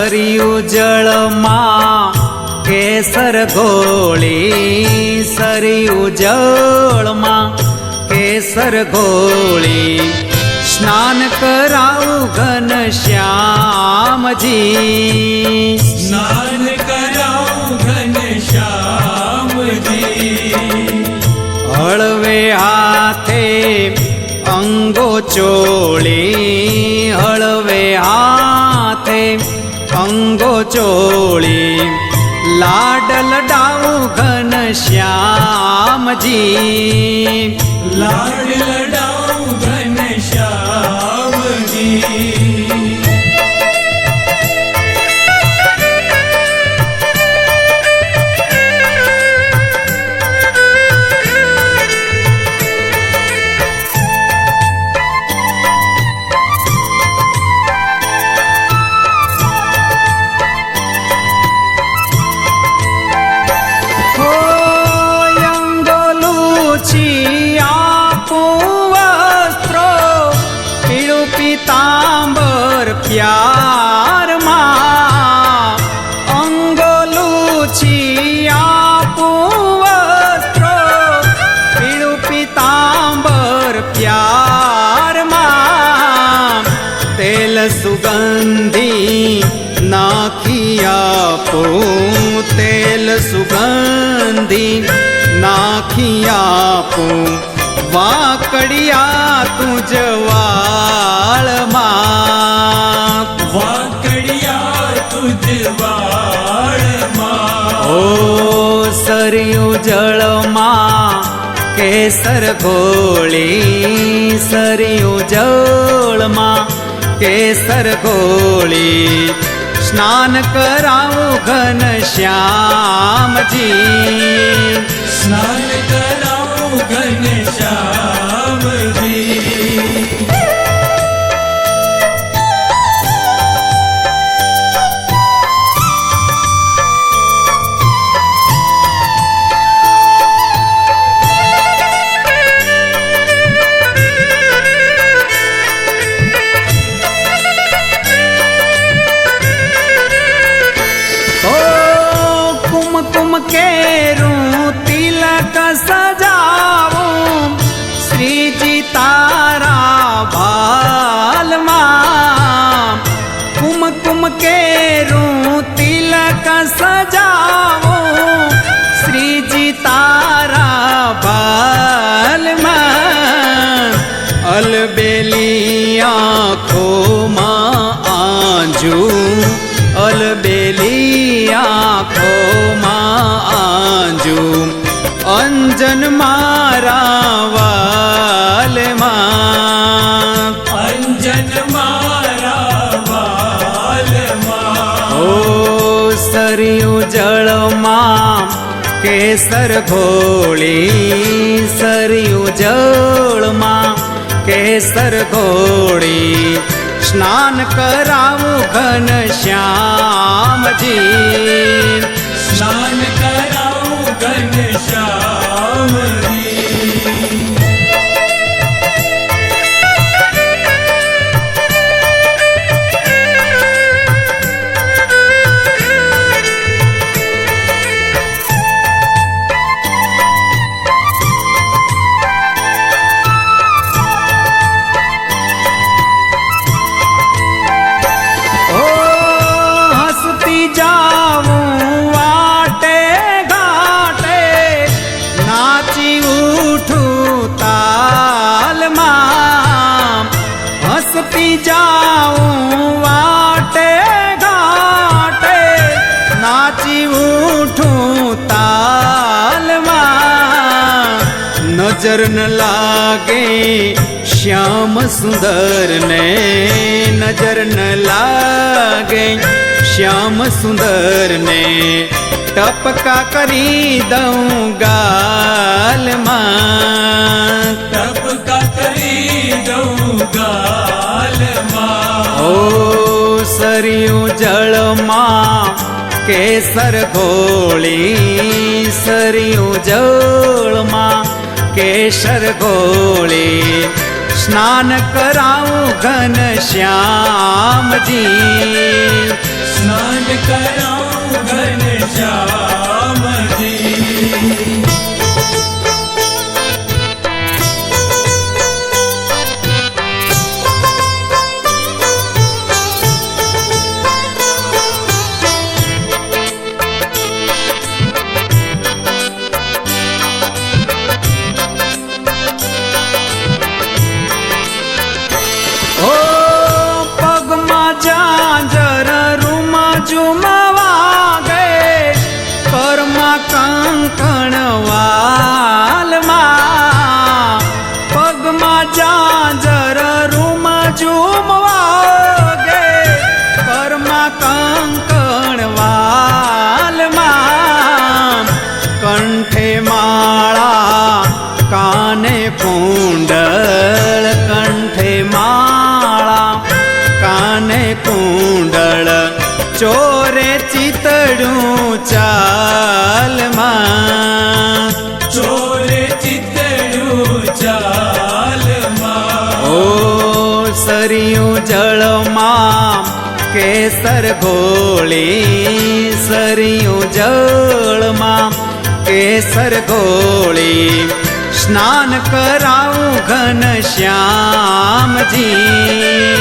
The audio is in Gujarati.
સરયુ જળમાં કેસર ઘોળી, સરયુ જળમાં કેસર ઘોળી, સ્નાન કરાવું ઘનશ્યામજી, સ્નાન કરાવું ઘનશ્યામજી. હળવે હાથે અંગો ચોળી, હળવે હાથે અંગો ચોળી, લાડ લડાવું ઘનશ્યામજી, લાડ લડાવું ઘનશ્યામજી. પ્યારમાં અંગોલુછી આપું વસ્ત્રો, પીળું પીતાંબર પ્યારમાં, તેલ સુગંધી નાખી આપું, તેલ સુગંધી નાખી આપું, વાકડિયા તું જવાળમાં, વાકડિયા તુજ વાળમાં. ઓ સરયુ જળમાં કેસર ઘોળી, સરયુ જળમાં કેસર ઘોળી, સ્નાન કરાવું ઘનશ્યામજી, સ્નાન કરાવું ઘનશ્યામજી. કેરું તિલક સજાવું, શ્રીજી તારા ભાલમાં, કુમકુમ કેરું તિલક સજાવું, શ્રીજી તારા ભાલમાં, અલબેલી આંખોમાં આંજુ, અલબેલી આંખોમાં આંજુ, અંજન મારા વાલમાં, અંજન મારા વાલમાં. ઓ સરયુ જળમાં કેસર ઘોળી, સરયુ જળમાં કેસર ઘોળી, સ્નાન કરાવું ઘનશ્યામજી, સ્નાન કરાવું ઘનશ્યામજી. જાઉં વાટે ઘાટે, નાચી ઉઠું તાલમાં, નજર ન લાગે શ્યામ સુંદર ને, નજર ન લાગે શ્યામ સુંદર ને, ટપકા કરી દઉં ગાલમાં, ટપકા કરી દઉં ગાલમાં. ઓ સરયુ જળમાં કેસર ઘોળી, સરયુ જળમાં કેસર ઘોળી, સ્નાન કરાવું ઘનશ્યામજી, સ્નાન કરાઉં ઘનશ્યામજી. ઓ પગમાં ઝાંઝર રૂમાં ઝુમવા ગે કરમાં કંકણ વાલમાં પગમાં ઝાંઝર રૂમાં ઝુમવા ગે કરમાં કંકણ વાલમાં કંઠે માળા કાને કુંડળ કંઠે માળા કાને કુંડળ ચોરે ચિતડું ચાલમાં ચોરે ચિતડું ચાલમાં. ઓ સરિયું જળમાં કેસર ઘોળી સરિયું જળમાં કેસર ઘોળી સ્નાન કરાવું ઘનશ્યામજી.